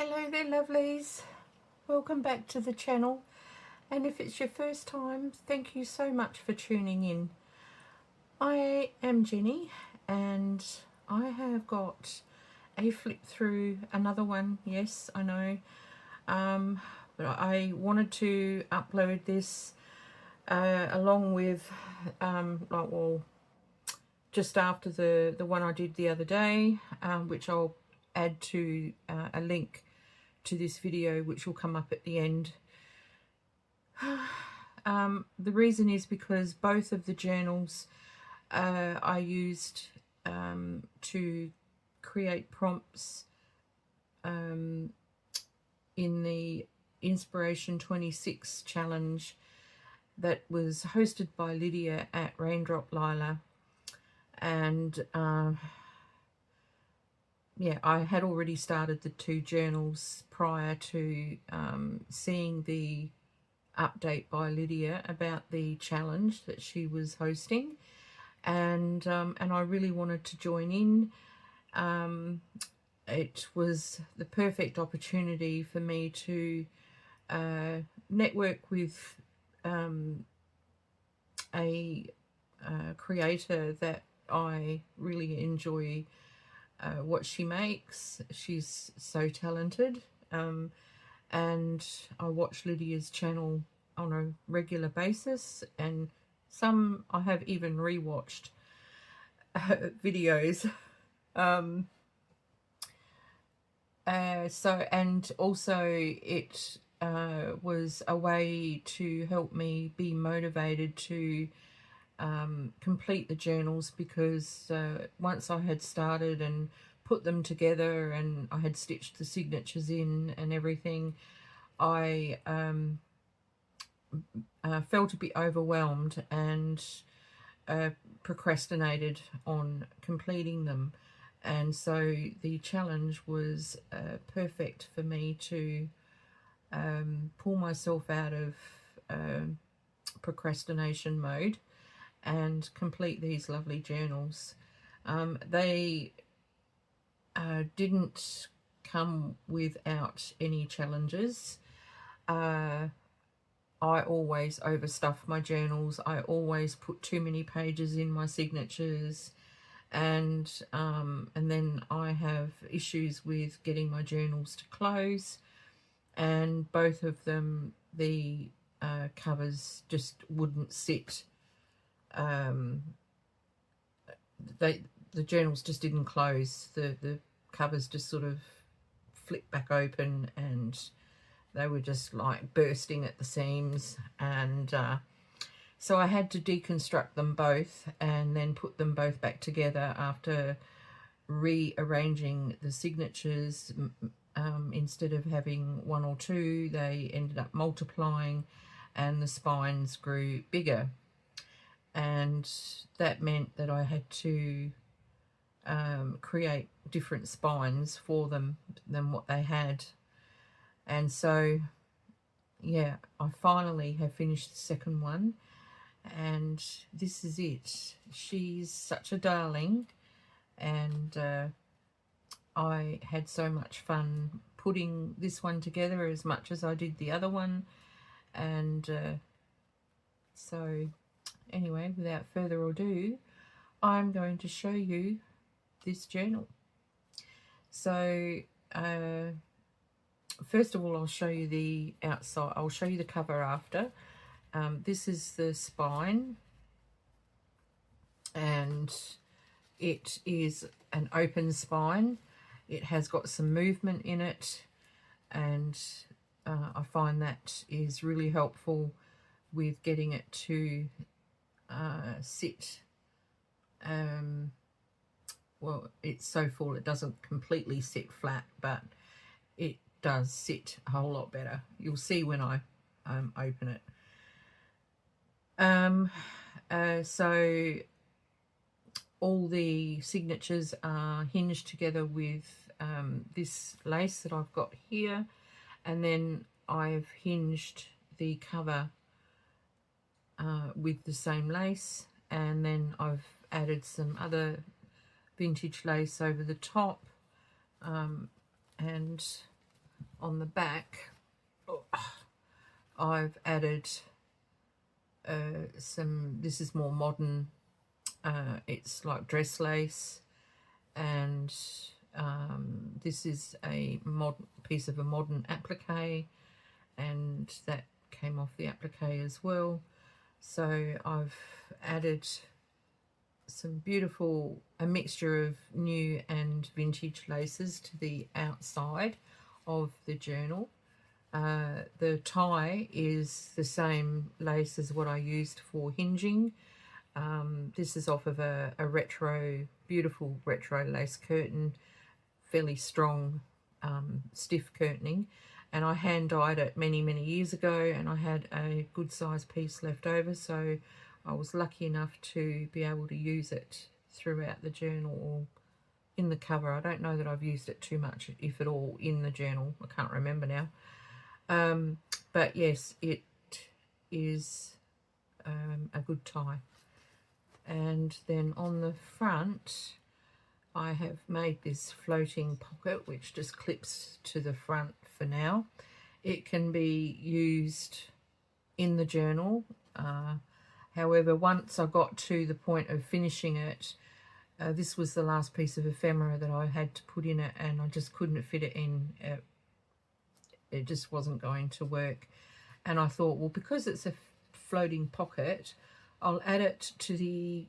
Hello there lovelies, welcome back to the channel, and if it's your first time, thank you so much for tuning in. I am Jenny and I have got a flip through, another one, yes I know, but I wanted to upload this along with just after the one I did the other day, which I'll add to a link to this video, which will come up at the end. The reason is because both of the journals I used to create prompts in the Inspiration 26 challenge that was hosted by Lydia at Raindrop Lila, and yeah, I had already started the two journals prior to seeing the update by Lydia about the challenge that she was hosting, and I really wanted to join in. It was the perfect opportunity for me to network with a creator that I really enjoy what she makes. She's so talented, and I watch Lydia's channel on a regular basis, and some I have even rewatched videos. And also it was a way to help me be motivated to complete the journals, because once I had started and put them together and I had stitched the signatures in and everything, I felt a bit overwhelmed and procrastinated on completing them, and so the challenge was perfect for me to pull myself out of procrastination mode and complete these lovely journals. They didn't come without any challenges. I always overstuff my journals. I always put too many pages in my signatures, and then I have issues with getting my journals to close, and both of them, the covers just wouldn't sit. The journals just didn't close. The covers just sort of flipped back open, and they were just like bursting at the seams, and so I had to deconstruct them both and then put them both back together after rearranging the signatures. Instead of having one or two, they ended up multiplying and the spines grew bigger, and that meant that I had to create different spines for them than what they had. And so yeah, I finally have finished the second one, and this is it. She's such a darling, and I had so much fun putting this one together as much as I did the other one. And so anyway, without further ado, I'm going to show you this journal. So first of all, I'll show you the outside. I'll show you the cover after. This is the spine, and it is an open spine. It has got some movement in it, and I find that is really helpful with getting it to sit. Well, it's so full it doesn't completely sit flat, but it does sit a whole lot better. You'll see when I open it. So all the signatures are hinged together with this lace that I've got here, and then I've hinged the cover with the same lace, and then I've added some other vintage lace over the top, and on the back, I've added some, this is more modern, it's like dress lace, and this is a modern piece of a modern applique, and that came off the applique as well. So I've added some beautiful, a mixture of new and vintage laces to the outside of the journal. The tie is the same lace as what I used for hinging. This is off of a retro, beautiful retro lace curtain, fairly strong, stiff curtaining, and I hand dyed it many years ago, and I had a good size piece left over, so I was lucky enough to be able to use it throughout the journal or in the cover. I don't know that I've used it too much, if at all, in the journal. I can't remember now. But yes, it is a good tie. And then on the front, I have made this floating pocket which just clips to the front for now. It can be used in the journal. However, once I got to the point of finishing it, this was the last piece of ephemera that I had to put in it, and I just couldn't fit it in. It just wasn't going to work. And I thought, well, because it's a floating pocket, I'll add it to the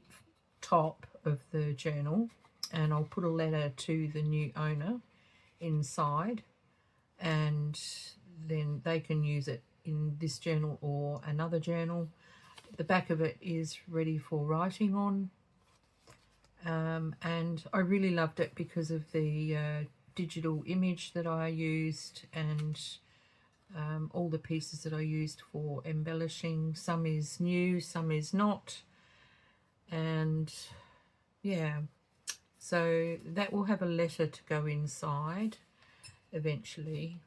top of the journal, and I'll put a letter to the new owner inside, and then they can use it in this journal or another journal. The back of it is ready for writing on, and I really loved it because of the digital image that I used, and all the pieces that I used for embellishing. Some is new, some is not, and yeah, so that will have a letter to go inside eventually,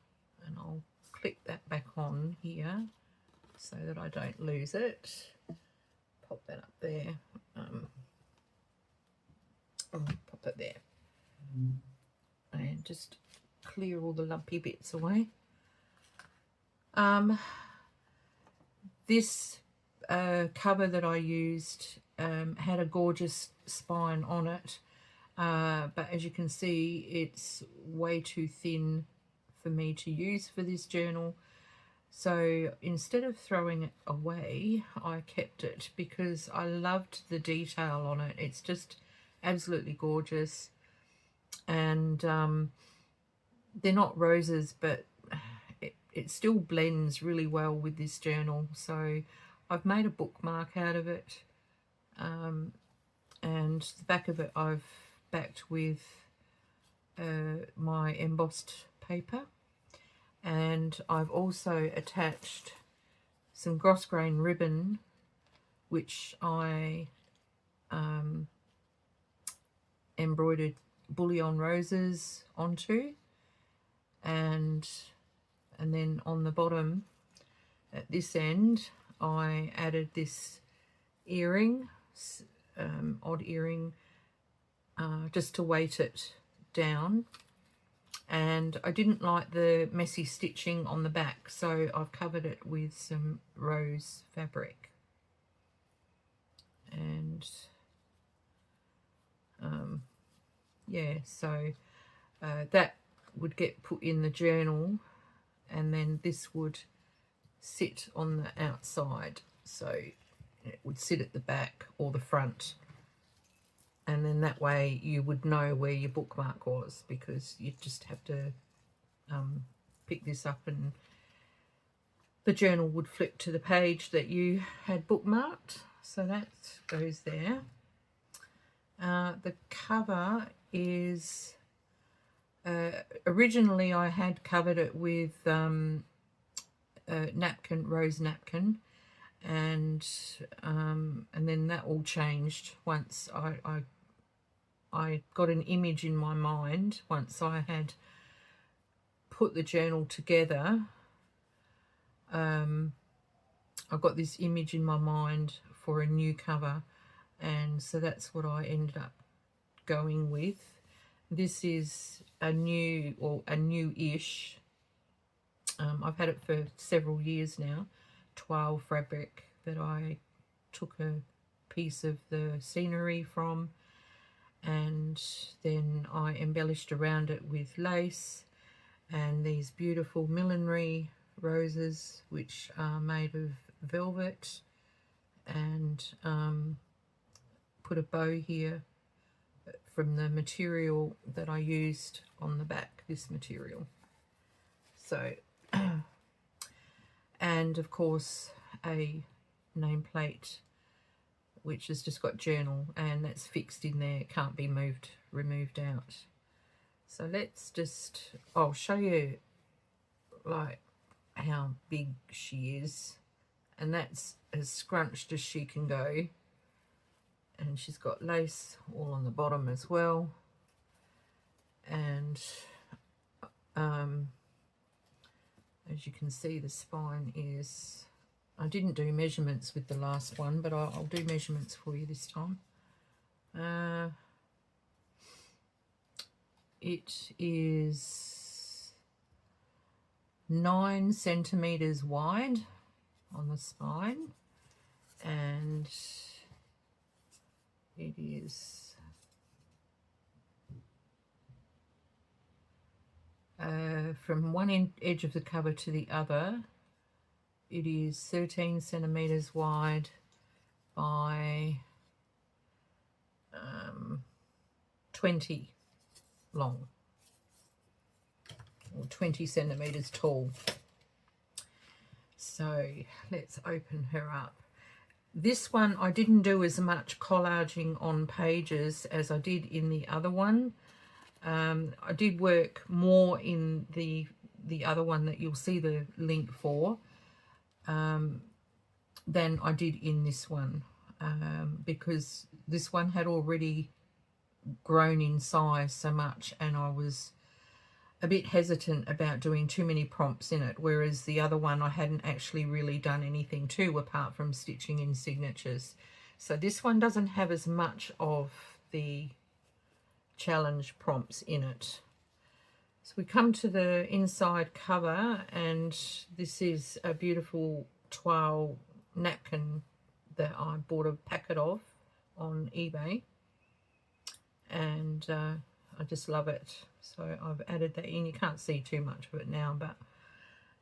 and I'll click that back on here so that I don't lose it. Pop that up there. I'll pop it there, and just clear all the lumpy bits away. This cover that I used had a gorgeous spine on it, but as you can see, it's way too thin for me to use for this journal. So instead of throwing it away, I kept it because I loved the detail on it. It's just absolutely gorgeous, and they're not roses, but it still blends really well with this journal. So I've made a bookmark out of it, and the back of it I've backed with my embossed paper, and I've also attached some grosgrain ribbon which I embroidered bullion roses onto, and then on the bottom at this end I added this earring, odd earring, just to weight it down. And I didn't like the messy stitching on the back, so I've covered it with some rose fabric. And yeah, so that would get put in the journal, and then this would sit on the outside, so it would sit at the back or the front, and then that way you would know where your bookmark was, because you'd just have to pick this up and the journal would flip to the page that you had bookmarked. So that goes there. The cover is originally I had covered it with napkin, rose napkin, and then that all changed once I got an image in my mind. Once I had put the journal together, I got this image in my mind for a new cover, and so that's what I ended up going with. This is a new, or a new-ish I've had it for several years now. Twill fabric that I took a piece of the scenery from, and then I embellished around it with lace and these beautiful millinery roses, which are made of velvet, and put a bow here from the material that I used on the back, this material. So, and of course a nameplate which has just got journal, and that's fixed in there, it can't be removed out. So let's just, I'll show you like how big she is, and that's as scrunched as she can go, and she's got lace all on the bottom as well, and as you can see, the spine is, I didn't do measurements with the last one, but I'll do measurements for you this time. It is 9 centimeters wide on the spine, and it is from one edge of the cover to the other, it is 13 centimeters wide by 20 long, or 20 centimeters tall. So let's open her up. This one I didn't do as much collaging on pages as I did in the other one. I did work more in the other one that you'll see the link for than I did in this one, because this one had already grown in size so much, and I was a bit hesitant about doing too many prompts in it, whereas the other one I hadn't actually really done anything to apart from stitching in signatures. So this one doesn't have as much of the challenge prompts in it. So we come to the inside cover, and this is a beautiful twill napkin that I bought a packet of on eBay, and I just love it. So I've added that in. You can't see too much of it now, but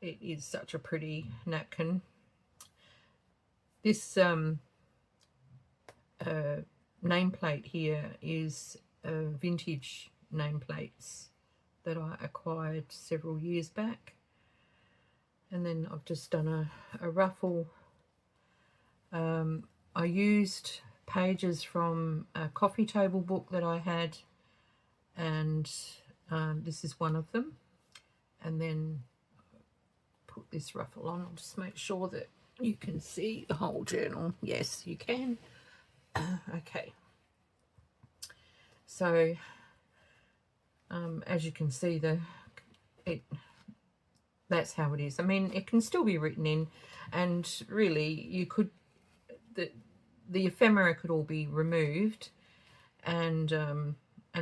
it is such a pretty napkin. This nameplate here is vintage nameplates that I acquired several years back, and then I've just done a ruffle. I used pages from a coffee table book that I had, and this is one of them, and then put this ruffle on. I'll just make sure that you can see the whole journal. Yes, you can. Okay, so as you can see, that's how it is. I mean, it can still be written in, and really you could, the ephemera could all be removed and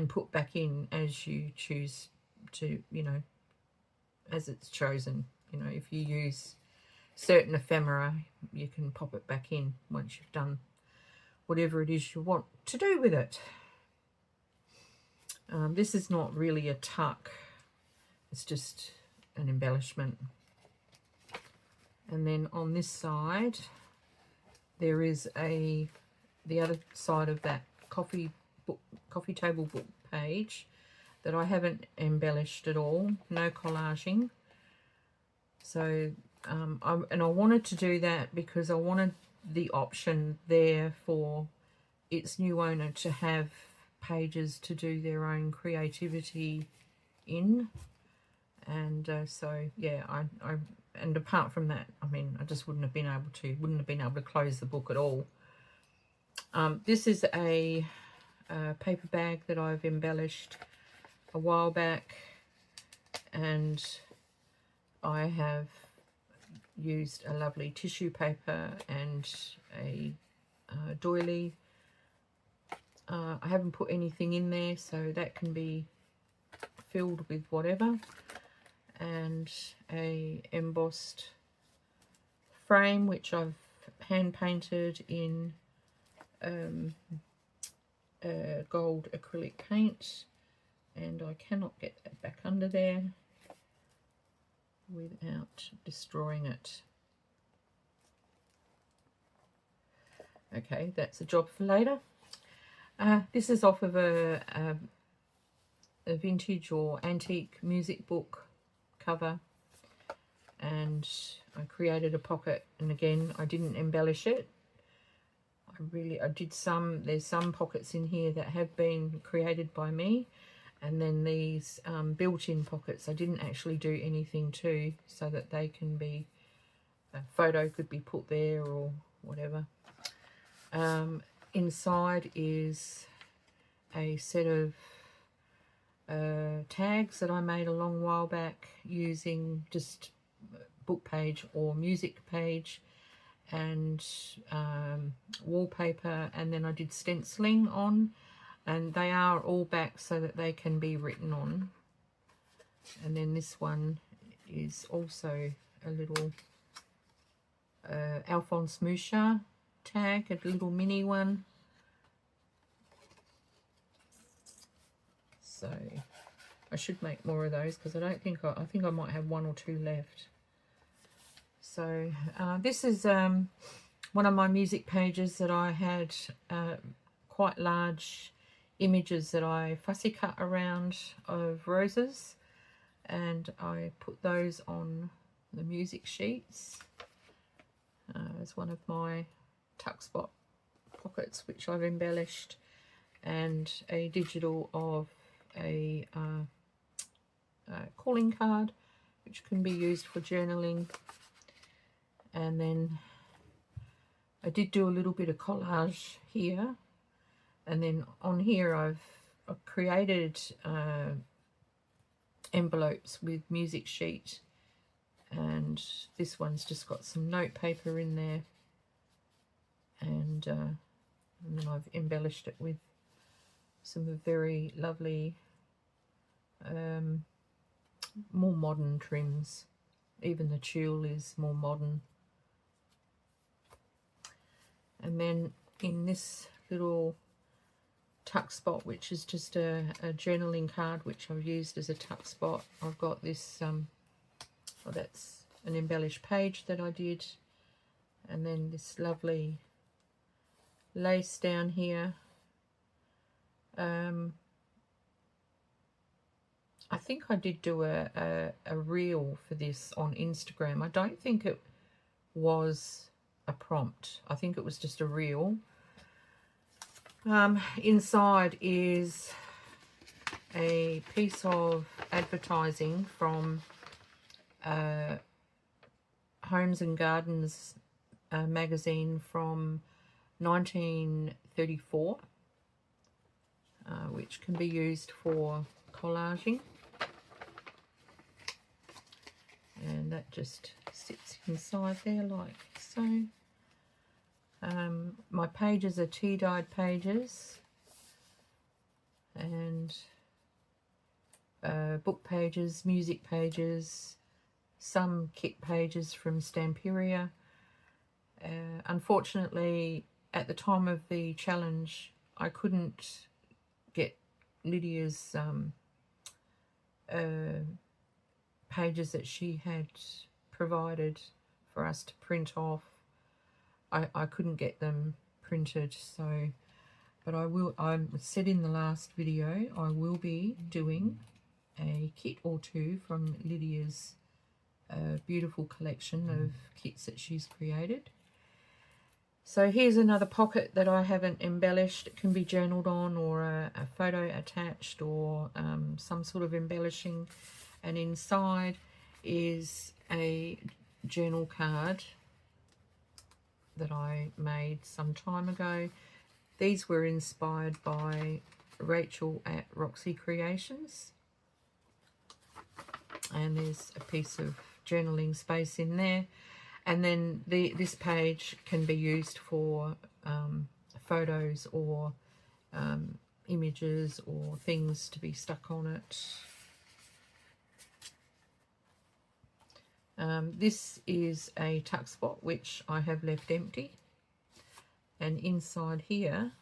put back in as you choose to, you know, as it's chosen. You know, if you use certain ephemera, you can pop it back in once you've done whatever it is you want to do with it. This is not really a tuck, it's just an embellishment. And then on this side there is the other side of that coffee table book page that I haven't embellished at all, no collaging. So I wanted to do that because I wanted the option there for its new owner to have pages to do their own creativity in, and so yeah, I and apart from that, I mean, I just wouldn't have been able to close the book at all. This is a paper bag that I've embellished a while back, and I have used a lovely tissue paper and a doily. I haven't put anything in there, so that can be filled with whatever. and a embossed frame which I've hand painted in gold acrylic paint, and I cannot get that back under there without destroying it. Okay, that's a job for later. This is off of a vintage or antique music book cover, and I created a pocket, and again I didn't embellish it. I did some, there's some pockets in here that have been created by me, and then these built-in pockets I didn't actually do anything to, so that they can be, a photo could be put there or whatever. Inside is a set of tags that I made a long while back using just book page or music page and wallpaper, and then I did stenciling on, and they are all back so that they can be written on. And then this one is also a little Alphonse Mouchard tag, a little mini one. So I should make more of those, because I think I might have 1 or 2 left. So this is one of my music pages that I had quite large images that I fussy cut around of roses, and I put those on the music sheets as one of my tuck spot pockets which I've embellished, and a digital of a calling card which can be used for journaling. And then I did do a little bit of collage here, and then on here I've created envelopes with music sheet, and this one's just got some note paper in there, and then I've embellished it with some very lovely more modern trims. Even the tulle is more modern. And then in this little tuck spot, which is just a journaling card which I've used as a tuck spot, I've got this that's an embellished page that I did, and then this lovely lace down here. I think I did do a reel for this on Instagram. I don't think it was a prompt. I think it was just a reel. Inside is a piece of advertising from Homes and Gardens magazine from 1934, which can be used for collaging. And that just sits inside there like so. My pages are tea dyed pages, and book pages, music pages, some kit pages from Stamperia. Unfortunately, at the time of the challenge, I couldn't get Lydia's pages that she had provided for us to print off. I couldn't get them printed, so, but I said in the last video I will be doing a kit or two from Lydia's beautiful collection of kits that she's created. So here's another pocket that I haven't embellished. It can be journaled on, or a photo attached, or some sort of embellishing. And inside is a journal card that I made some time ago. These were inspired by Rachel at Roxy Creations. And there's a piece of journaling space in there. And then this page can be used for photos or images or things to be stuck on it. This is a tuck spot which I have left empty, and inside here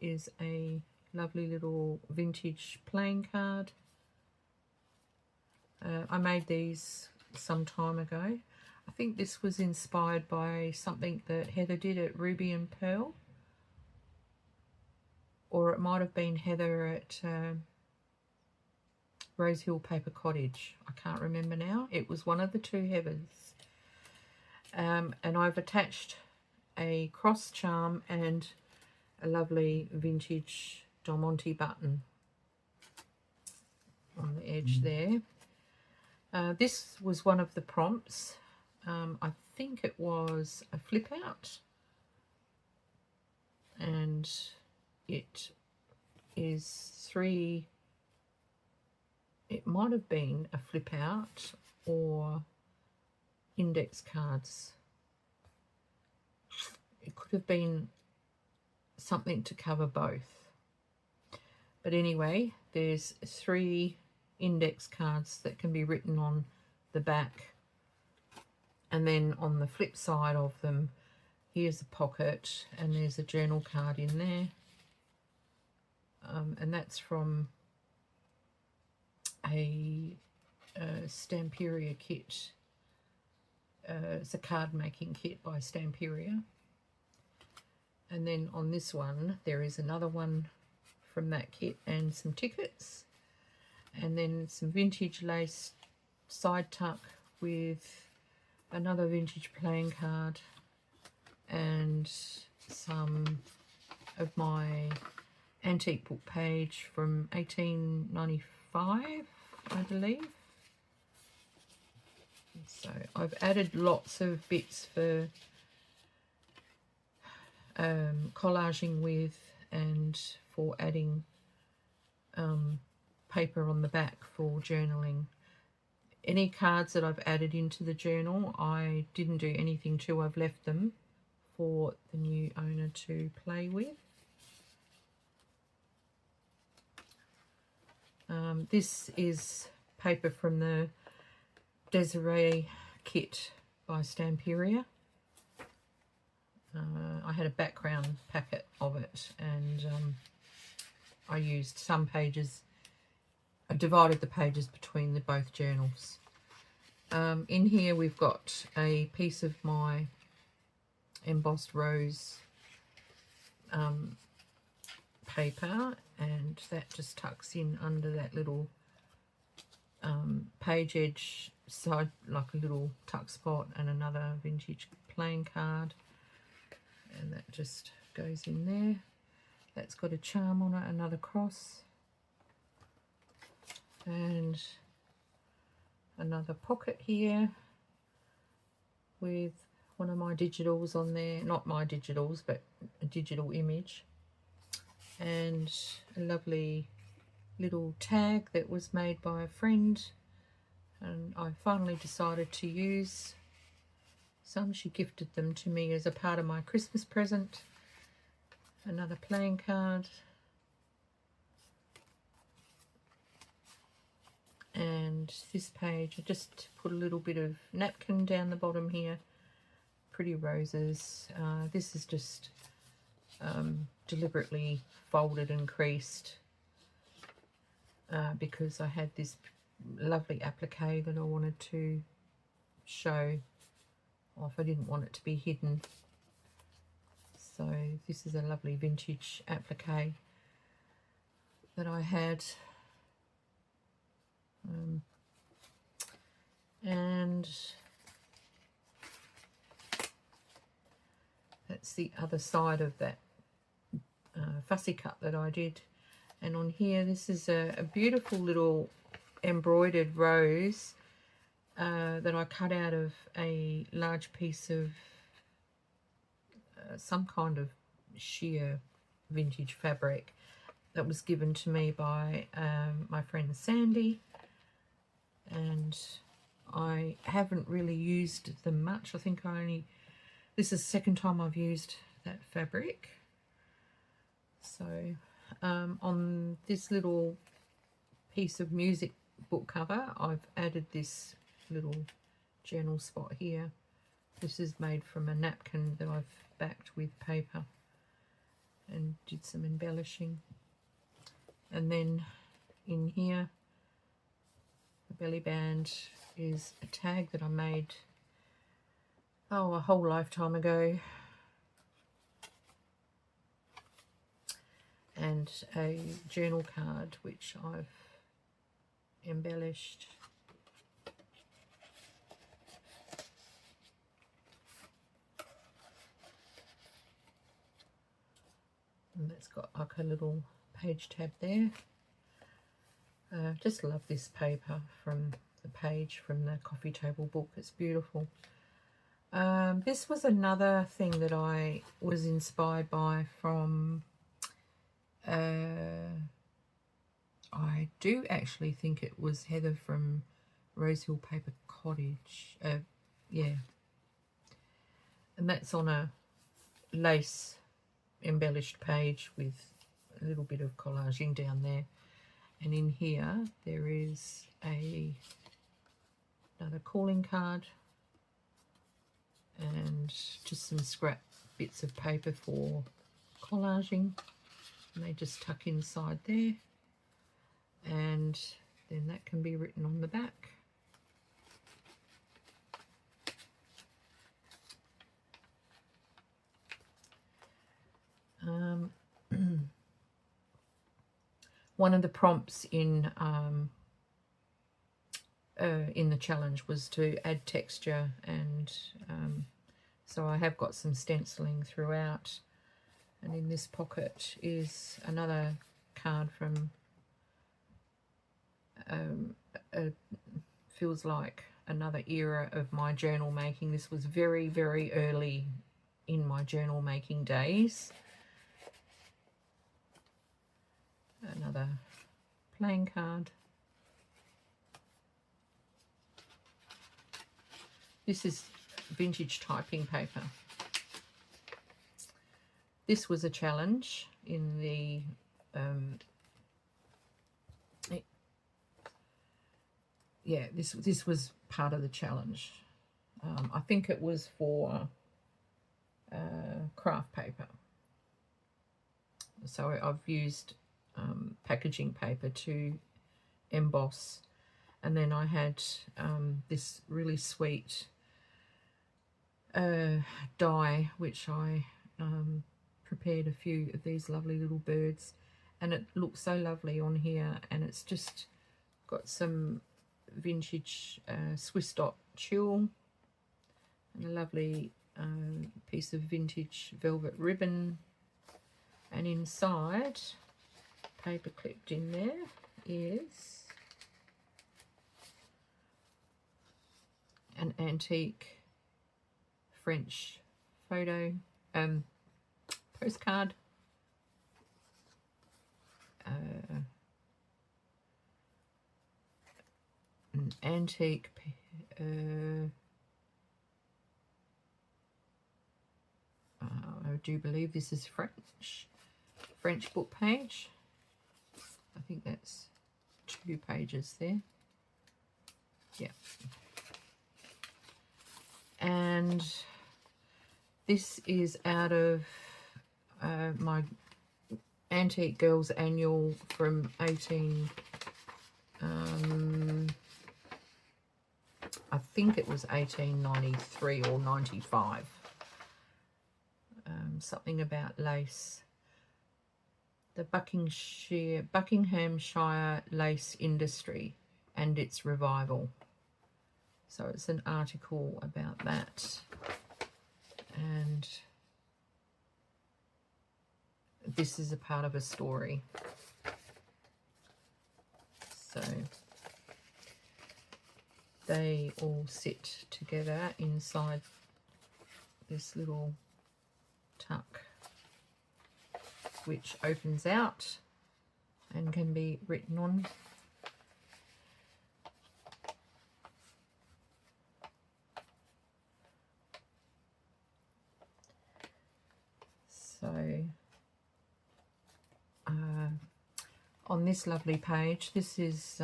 is a lovely little vintage playing card. I made these some time ago. I think this was inspired by something that Heather did at Ruby and Pearl, or it might have been Heather at Rose Hill Paper Cottage. I can't remember now. It was one of the two Heathers. And I've attached a cross charm and a lovely vintage Del Monte button on the edge there. This was one of the prompts. I think it was a flip out, and it is three. It might have been a flip out or index cards. It could have been something to cover both. But anyway, there's 3 index cards that can be written on the back, and then on the flip side of them, here's a pocket and there's a journal card in there, and that's from a Stamperia kit. It's a card making kit by Stamperia. And then on this one there is another one from that kit and some tickets, and then some vintage lace side tuck with another vintage playing card and some of my antique book page from 1895, I believe. So I've added lots of bits for collaging with and for adding paper on the back for journaling. Any cards that I've added into the journal, I didn't do anything to. I've left them for the new owner to play with. This is paper from the Desiree kit by Stamperia. I had a background packet of it, and I used some pages. I divided the pages between the both journals. In here we've got a piece of my embossed rose paper, and that just tucks in under that little page edge side, like a little tuck spot, and another vintage playing card, and that just goes in there. That's got a charm on it, another cross, and another pocket here with one of my digitals on there, not my digitals but a digital image, and a lovely little tag that was made by a friend, and I finally decided to use some. She gifted them to me as a part of my Christmas present. Another playing card, and this page I just put a little bit of napkin down the bottom here, pretty roses. This is just deliberately folded and creased because I had this lovely applique that I wanted to show off. I didn't want it to be hidden. So this is a lovely vintage applique that I had. And that's the other side of that fussy cut that I did. And on here, this is a beautiful little embroidered rose that I cut out of a large piece of some kind of sheer vintage fabric that was given to me by my friend Sandy, and I haven't really used them much. I think this is the second time I've used that fabric. So on this little piece of music book cover, I've added this little journal spot here. This is made from a napkin that I've backed with paper and did some embellishing. And then in here, the belly band is a tag that I made, oh, a whole lifetime ago. And a journal card which I've embellished. And that's got like a little page tab there. Just love this paper from the page from the coffee table book. It's beautiful. This was another thing that I was inspired by from, I do actually think it was Heather from Rosehill Paper Cottage. Yeah. And that's on a lace embellished page with a little bit of collaging down there. And in here there is another calling card and just some scrap bits of paper for collaging, and they just tuck inside there, and then that can be written on the back. One of the prompts in the challenge was to add texture, and so I have got some stenciling throughout. And in this pocket is another card from feels like another era of my journal making. This was very, very early in my journal making days. Another playing card. This is vintage typing paper. This was a challenge in the yeah, this was part of the challenge. I think it was for craft paper. So I've used packaging paper to emboss, and then I had this really sweet die which I prepared a few of these lovely little birds, and it looks so lovely on here, and it's just got some vintage Swiss dot tulle and a lovely piece of vintage velvet ribbon, and inside, paper clipped in there, is an antique French photo postcard. An antique I do believe this is French book page. I think that's 2 pages there. Yeah. And this is out of my Antique Girls Annual from 18... I think it was 1893 or 95. Something about lace. The Buckinghamshire lace industry and its revival. So it's an article about that. And this is a part of a story. So they all sit together inside this little tuck, which opens out and can be written on. So on this lovely page, this is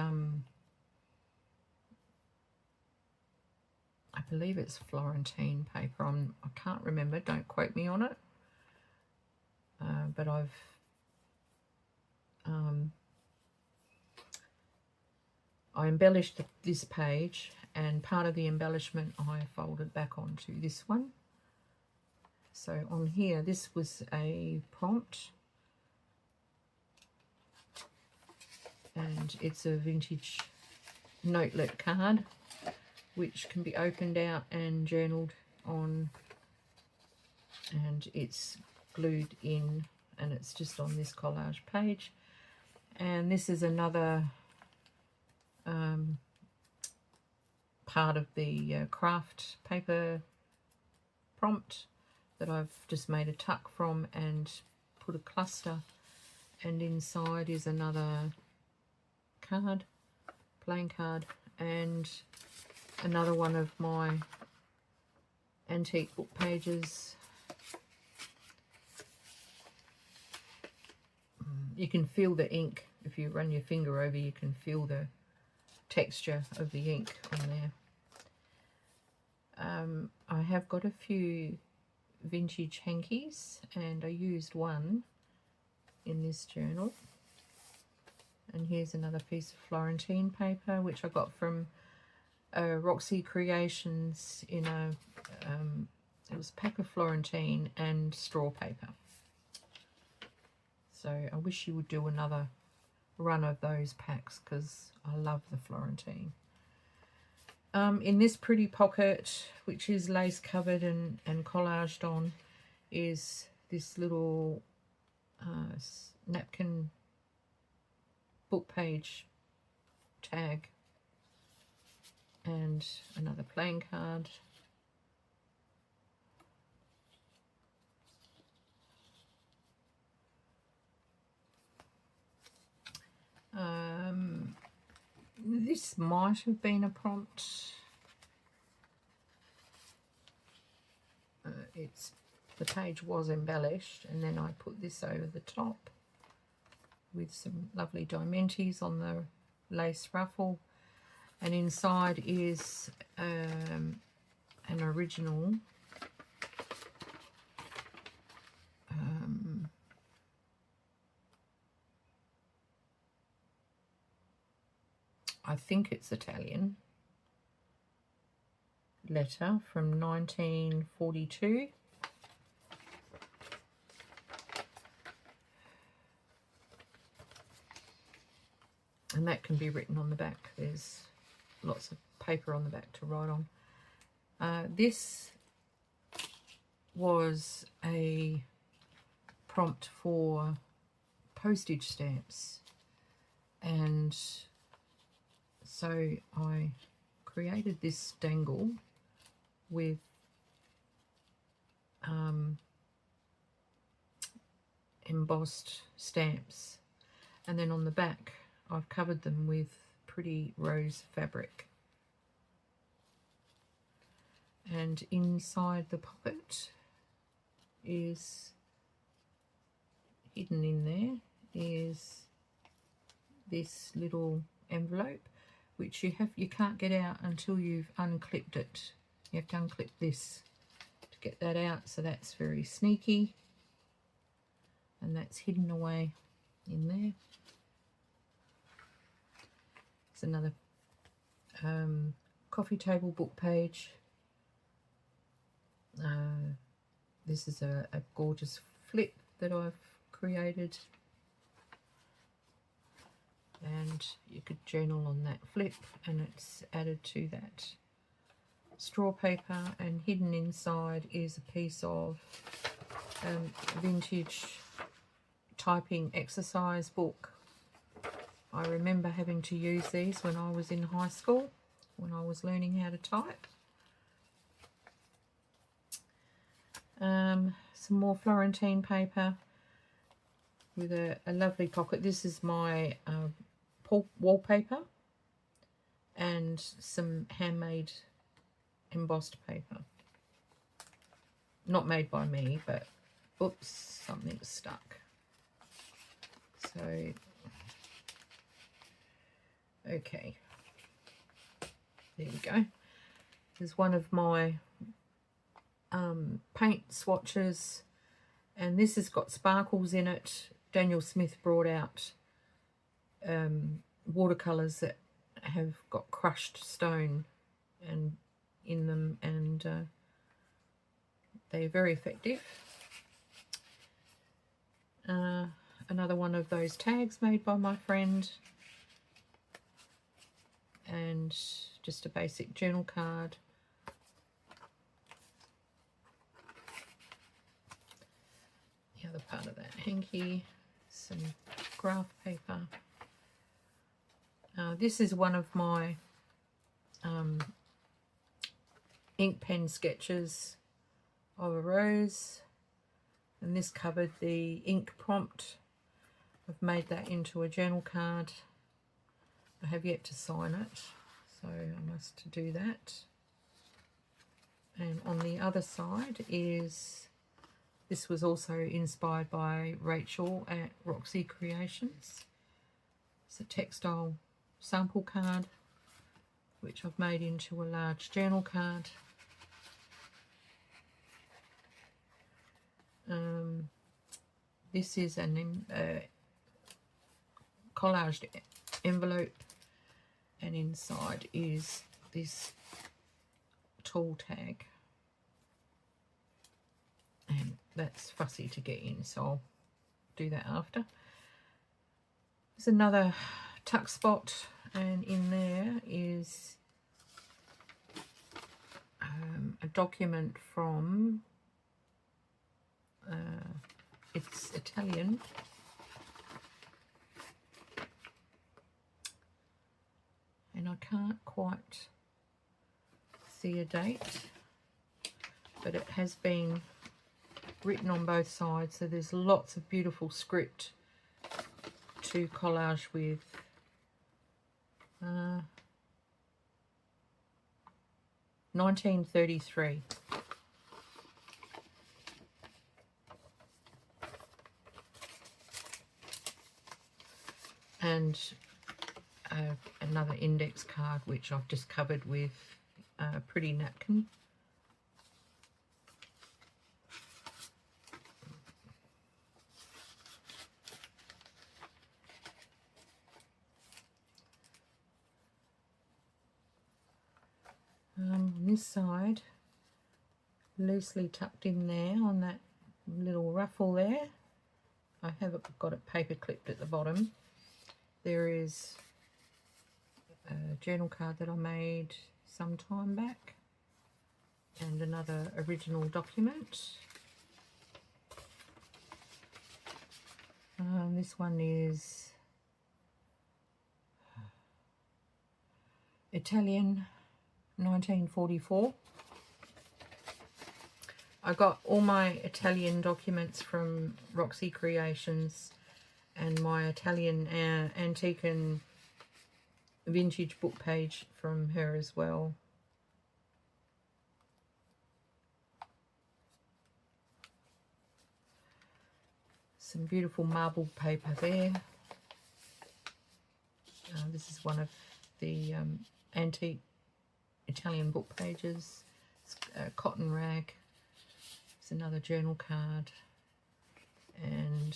believe it's Florentine paper. I can't remember, don't quote me on it. But I embellished this page, and part of the embellishment I folded back onto this one. So on here, this was a prompt, and it's a vintage notelet card which can be opened out and journaled on, and it's glued in, and it's just on this collage page. And this is another part of the craft paper prompt that I've just made a tuck from and put a cluster, and inside is another card, playing card, and another one of my antique book pages. You can feel the ink. If you run your finger over, you can feel the texture of the ink on there. I have got a few vintage hankies, and I used one in this journal. And here's another piece of Florentine paper, which I got from Roxy Creations in a, it was a pack of Florentine and straw paper. So I wish you would do another run of those packs, because I love the Florentine. In this pretty pocket, which is lace covered and collaged on, is this little napkin book page tag, and another playing card. This might have been a prompt. The page was embellished, and then I put this over the top with some lovely diamantes on the lace ruffle, and inside is an original I think it's Italian letter from 1942. And that can be written on the back. There's lots of paper on the back to write on. This was a prompt for postage stamps, and so I created this dangle with embossed stamps, and then on the back I've covered them with pretty rose fabric. And inside the pocket is, hidden in there, is this little envelope, which you can't get out until you've unclipped it. You have to unclip this to get that out, so that's very sneaky, and that's hidden away in there. It's another coffee table book page. This is a gorgeous flip that I've created, and you could journal on that flip, and it's added to that straw paper. And hidden inside is a piece of vintage typing exercise book. I remember having to use these when I was in high school, when I was learning how to type. Some more Florentine paper with a lovely pocket. This is my wallpaper, and some handmade embossed paper. Not made by me, but oops, something's stuck. So, okay, there we go. is one of my paint swatches, and this has got sparkles in it. Daniel Smith brought out watercolours that have got crushed stone and in them, and they're very effective. Another one of those tags made by my friend, and just a basic journal card. The other part of that hanky, some graph paper. This is one of my ink pen sketches of a rose, and this covered the ink prompt. I've made that into a journal card. I have yet to sign it, so I must do that. And on the other side is, this was also inspired by Rachel at Roxy Creations. It's a textile sample card, which I've made into a large journal card. This is an collaged envelope, and inside is this tool tag, and that's fussy to get in, so I'll do that after. There's another tuck spot, and in there is a document from it's Italian, and I can't quite see a date, but it has been written on both sides, so there's lots of beautiful script to collage with. 1933. And another index card, which I've just covered with a pretty napkin. On this side, loosely tucked in there on that little ruffle there, I have got it paper clipped at the bottom. There is a journal card that I made some time back, and another original document. This one is Italian, 1944. I got all my Italian documents from Roxy Creations, and my Italian antique and vintage book page from her as well. Some beautiful marble paper there. This is one of the antique Italian book pages. It's a cotton rag. It's another journal card, and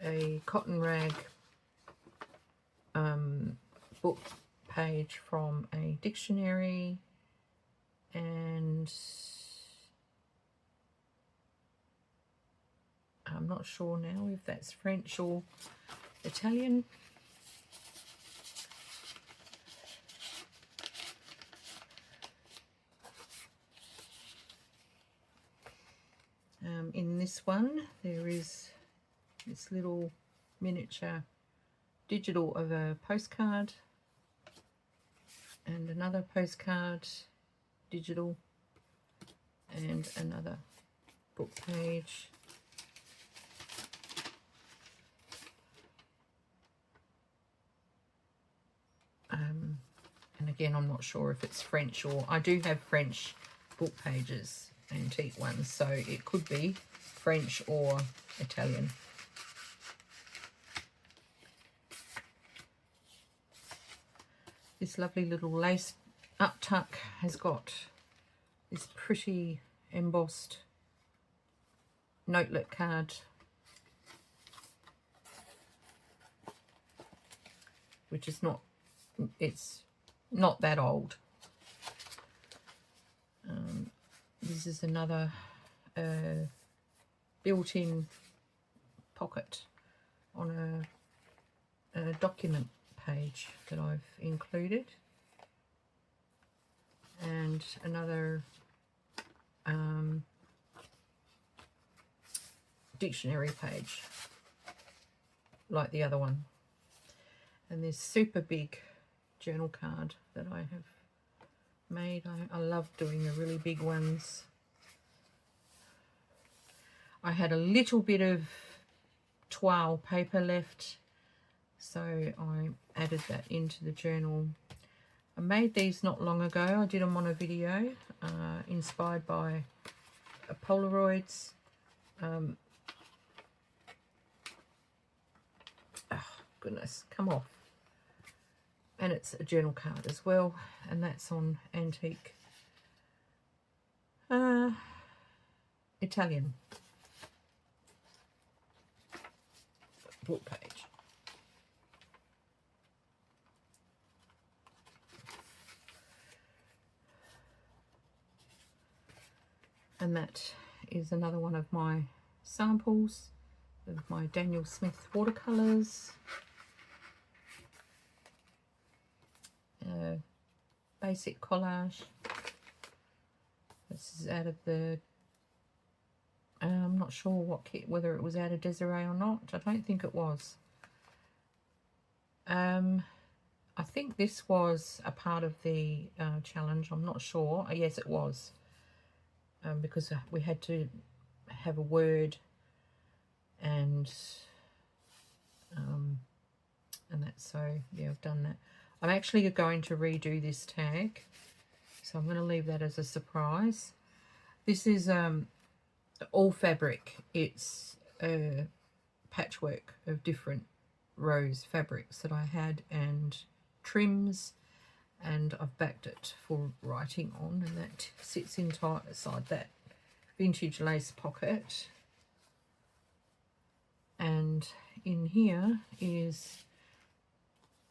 a cotton rag book page from a dictionary, and I'm not sure now if that's French or Italian. In this one, there is this little miniature digital of a postcard, and another postcard digital, and another book page. And again, I'm not sure if it's French, or I do have French book pages, antique ones, so it could be French or Italian. This lovely little lace up tuck has got this pretty embossed notelet card, which is not, it's not that old. This is another built-in pocket on a document page that I've included, and another dictionary page like the other one, and this super big journal card that I have made. I love doing the really big ones. I had a little bit of toile paper left, so I added that into the journal. I made these not long ago. I did them on a video, inspired by Polaroids. Oh, goodness, come off. And it's a journal card as well, and that's on antique Italian book page. And that is another one of my samples of my Daniel Smith watercolours. Basic collage. This is out of the, I'm not sure what kit, whether it was out of Desiree or not. I don't think it was. I think this was a part of the challenge. I'm not sure. Yes, it was, because we had to have a word and that. So yeah, I've done that. I'm actually going to redo this tag, so I'm going to leave that as a surprise. This is all fabric. It's a patchwork of different rose fabrics that I had, and trims, and I've backed it for writing on, and that sits inside that vintage lace pocket. And in here is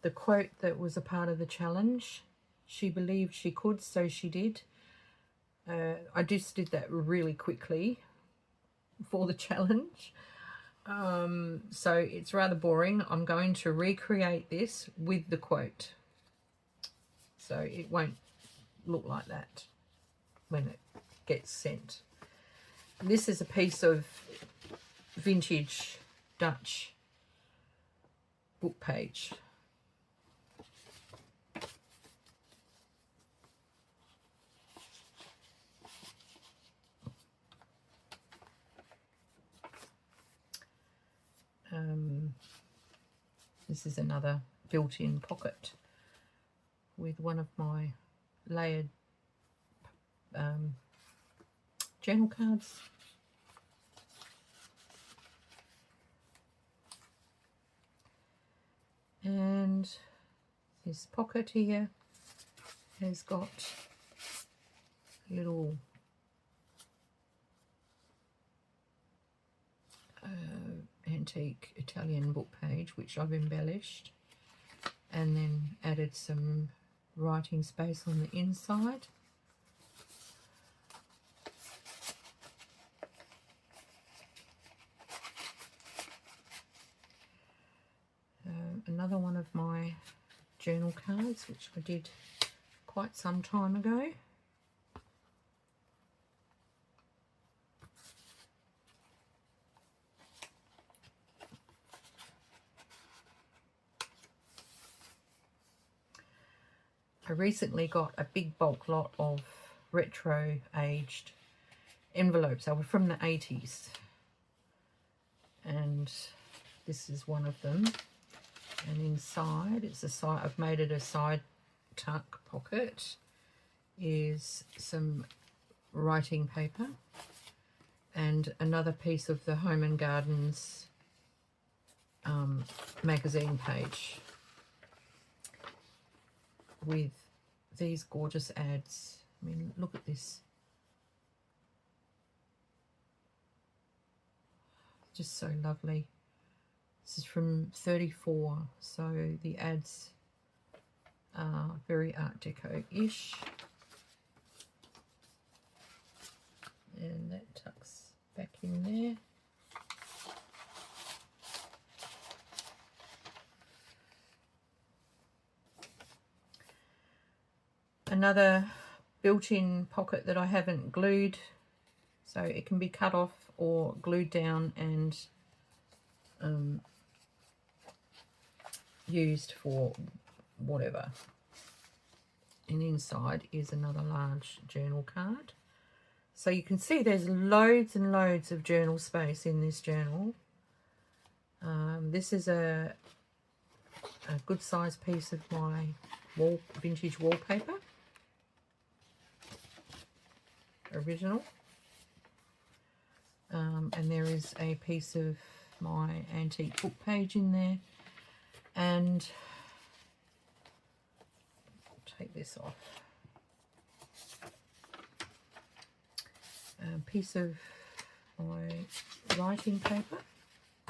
the quote that was a part of the challenge. She believed she could, so she did. I just did that really quickly for the challenge. So it's rather boring. I'm going to recreate this with the quote, so it won't look like that when it gets sent. This is a piece of vintage Dutch book page. This is another built-in pocket with one of my layered journal cards. And this pocket here has got a little antique Italian book page, which I've embellished, and then added some writing space on the inside. Another one of my journal cards, which I did quite some time ago. I recently got a big bulk lot of retro aged envelopes. They were from the 80s, and this is one of them. And inside, it's a side, I've made it a side tuck pocket, is some writing paper and another piece of the Home and Gardens magazine page with these gorgeous ads. I mean, look at this. Just so lovely. This is from 34, so the ads are very Art Deco-ish. And that tucks back in there. Another built-in pocket that I haven't glued, so it can be cut off or glued down and used for whatever. And inside is another large journal card. So you can see there's loads and loads of journal space in this journal. This is a good size piece of my vintage wallpaper. Original. And there is a piece of my antique book page in there. And take this off. A piece of my writing paper.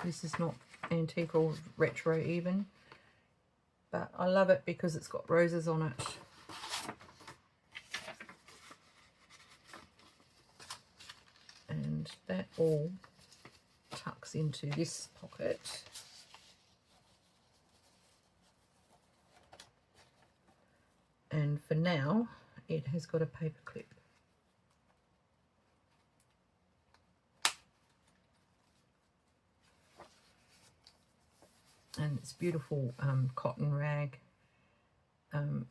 This is not antique or retro even, but I love it because it's got roses on it. And that all tucks into this pocket. And for now, it has got a paper clip. And it's beautiful cotton rag,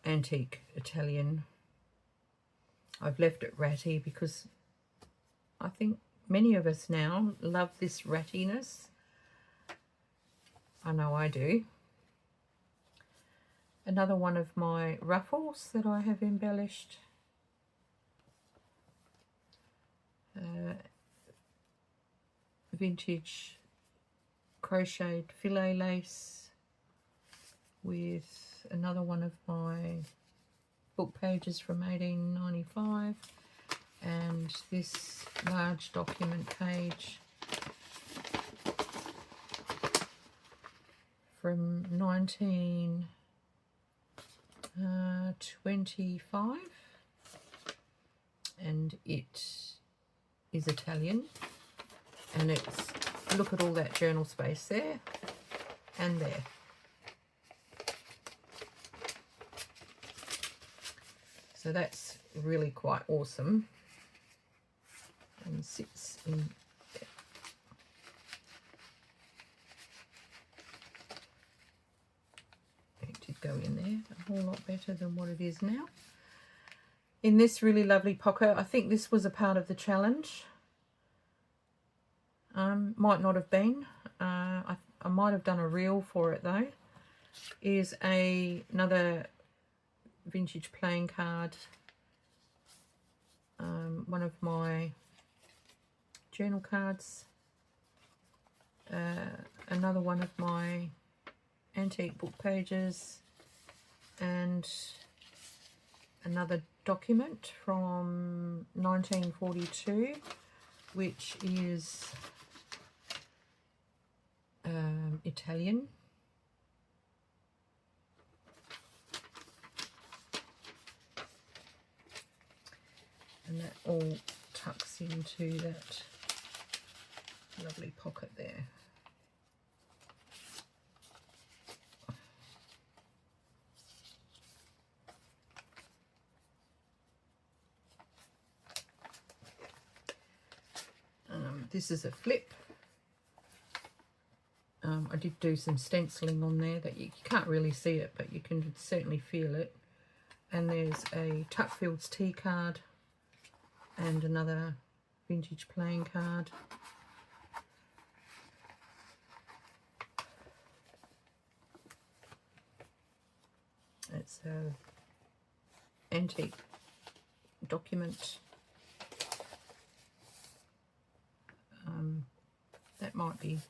antique Italian. I've left it ratty because I think many of us now love this rattiness. I know I do. Another one of my ruffles that I have embellished. Vintage crocheted filet lace with another one of my book pages from 1895 and this large document page from 1925, and it is Italian, and it's, look at all that journal space there and there. So that's really quite awesome and sits in there. It did go in there a whole lot better than what it is now. In this really lovely pocket, I think this was a part of the challenge. Might not have been. I might have done a reel for it though. Is another vintage playing card. One of my journal cards. Another one of my antique book pages. And another document from 1942, which is Italian. And that all tucks into that lovely pocket there. This is a flip. I did do some stenciling on there that you can't really see it, but you can certainly feel it. And there's a Tuckfield's tea card and another vintage playing card. It's a antique document. That might be,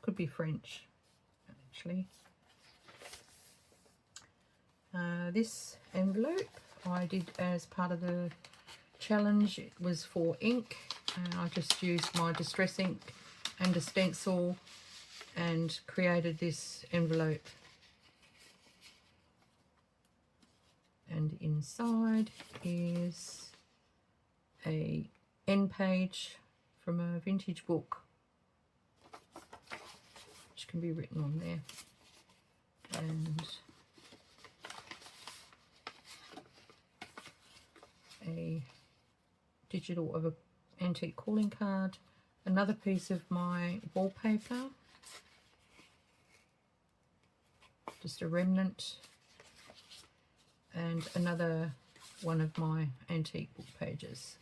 could be French actually. This envelope I did as part of the challenge. It was for ink, and I just used my distress ink and a stencil and created this envelope. And inside is a end page from a vintage book, which can be written on there, and a digital of an antique calling card, another piece of my wallpaper, just a remnant, and another one of my antique book pages.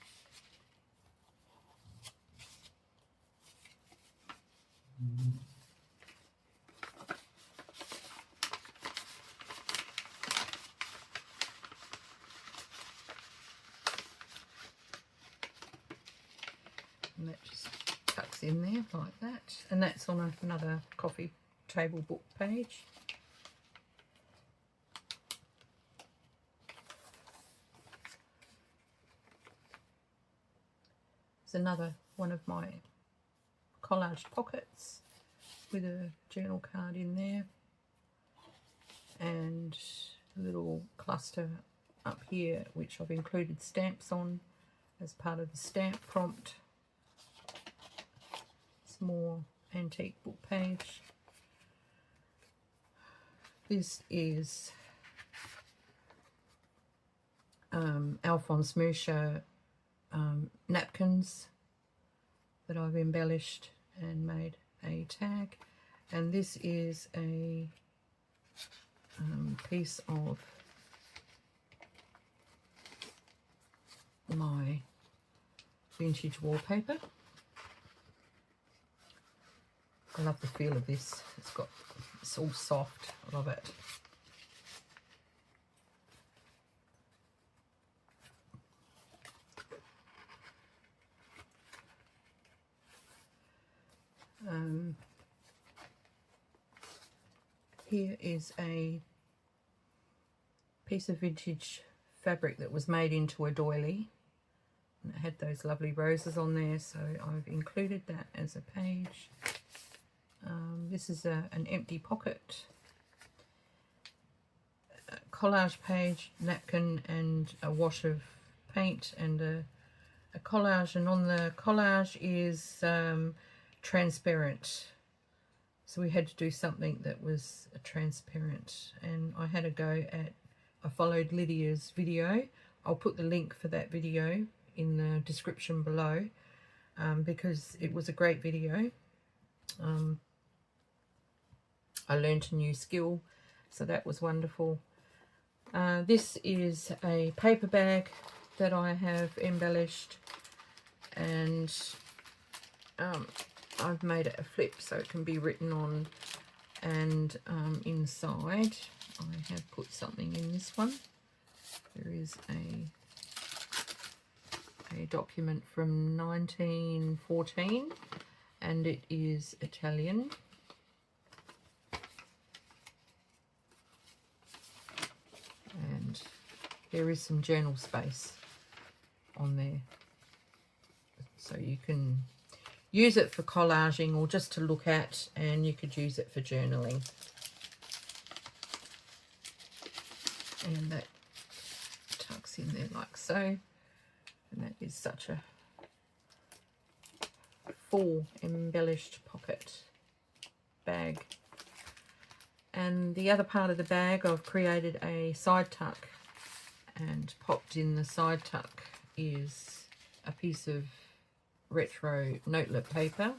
And that just tucks in there like that, and that's on another coffee table book page. There's another one of my collage pockets with a journal card in there, and a little cluster up here which I've included stamps on as part of the stamp prompt. Some more antique book page. This is Alphonse Mucha napkins that I've embellished and made a tag, and this is a piece of my vintage wallpaper. I love the feel of this. It's all soft. I love it. Here is a piece of vintage fabric that was made into a doily, and it had those lovely roses on there, so I've included that as a page. This is an empty pocket, a collage page, napkin, and a wash of paint, and a collage, and on the collage is transparent. So we had to do something that was transparent, and I had a go at, I followed Lydia's video. I'll put the link for that video in the description below, because it was a great video. I learned a new skill, so that was wonderful. This is a paper bag that I have embellished, and I've made it a flip so it can be written on, and inside I have put something in this one. There is a document from 1914, and it is Italian. And there is some journal space on there, so you can use it for collaging or just to look at, and you could use it for journaling. And that tucks in there like so, and that is such a full embellished pocket bag. And the other part of the bag, I've created a side tuck, and popped in the side tuck is a piece of retro notelet paper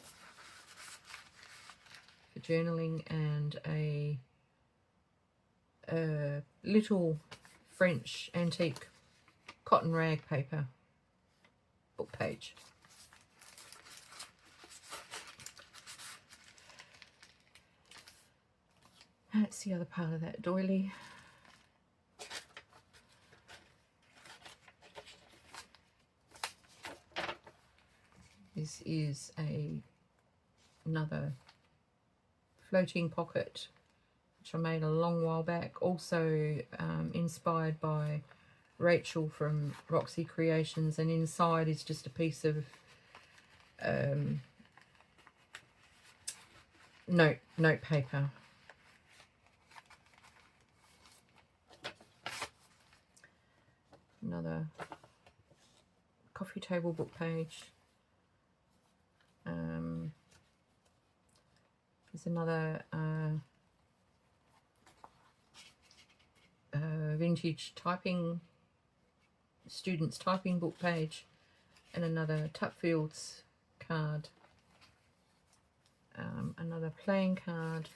for journaling, and a little French antique cotton rag paper book page. That's the other part of that doily. This is another floating pocket which I made a long while back. Also inspired by Rachel from Roxy Creations, and inside is just a piece of note paper. Another coffee table book page. There's another vintage typing, students typing book page, and another Tupfields card, another playing card,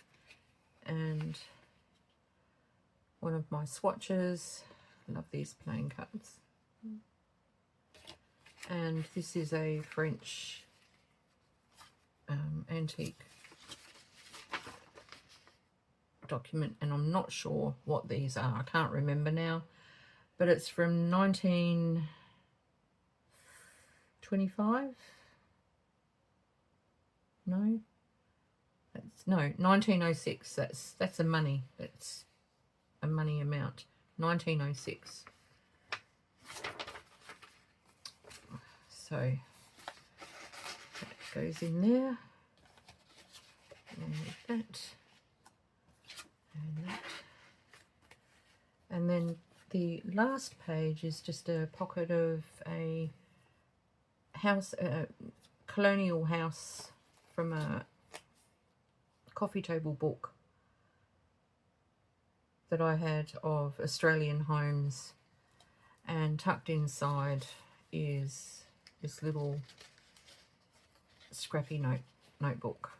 and one of my swatches. Love these playing cards. And this is a French antique document, and I'm not sure what these are. I can't remember now, but it's from 1925. No, that's no 1906. That's a money. That's a money amount. 1906. So that goes in there, and that, and that, and then the last page is just a pocket of a house, colonial house from a coffee table book that I had of Australian homes, and tucked inside is this little scrappy notebook.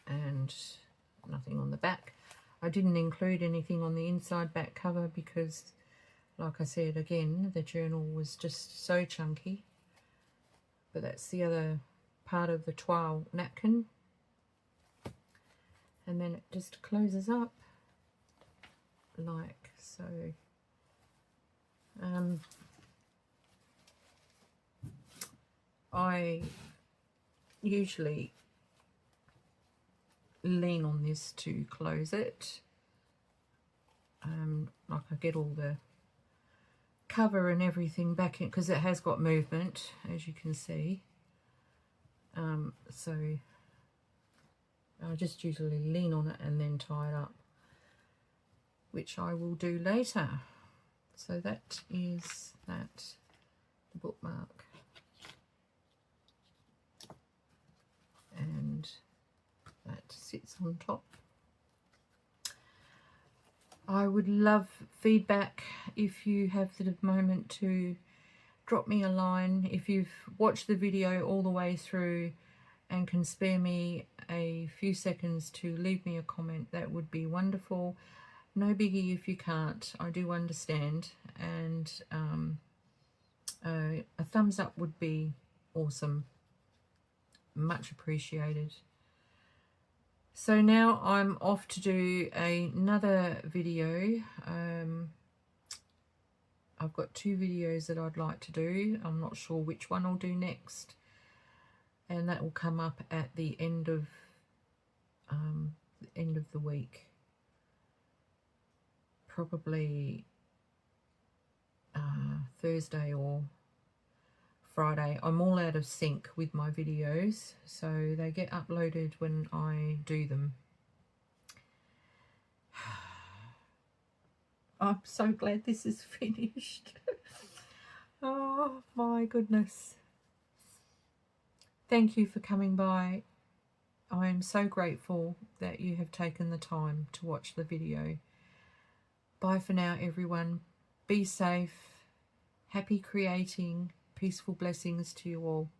And nothing on the back. I didn't include anything on the inside back cover because, like I said again, the journal was just so chunky. But that's the other part of the toile napkin. And then it just closes up like so. I usually lean on this to close it. Like I get all the cover and everything back in, because it has got movement, as you can see. So I just usually lean on it and then tie it up, which I will do later. So that is that, the bookmark. And that sits on top. I would love feedback if you have the moment to drop me a line. If you've watched the video all the way through and can spare me a few seconds to leave me a comment, that would be wonderful. No biggie if you can't, I do understand, and a thumbs up would be awesome, much appreciated. So now I'm off to do another video. I've got 2 videos that I'd like to do. I'm not sure which one I'll do next, and that will come up at the end of the week, probably Thursday or Friday. I'm all out of sync with my videos, so they get uploaded when I do them. I'm so glad this is finished. Oh my goodness. Thank you for coming by. I am so grateful that you have taken the time to watch the video. Bye for now, everyone. Be safe. Happy creating. Peaceful blessings to you all.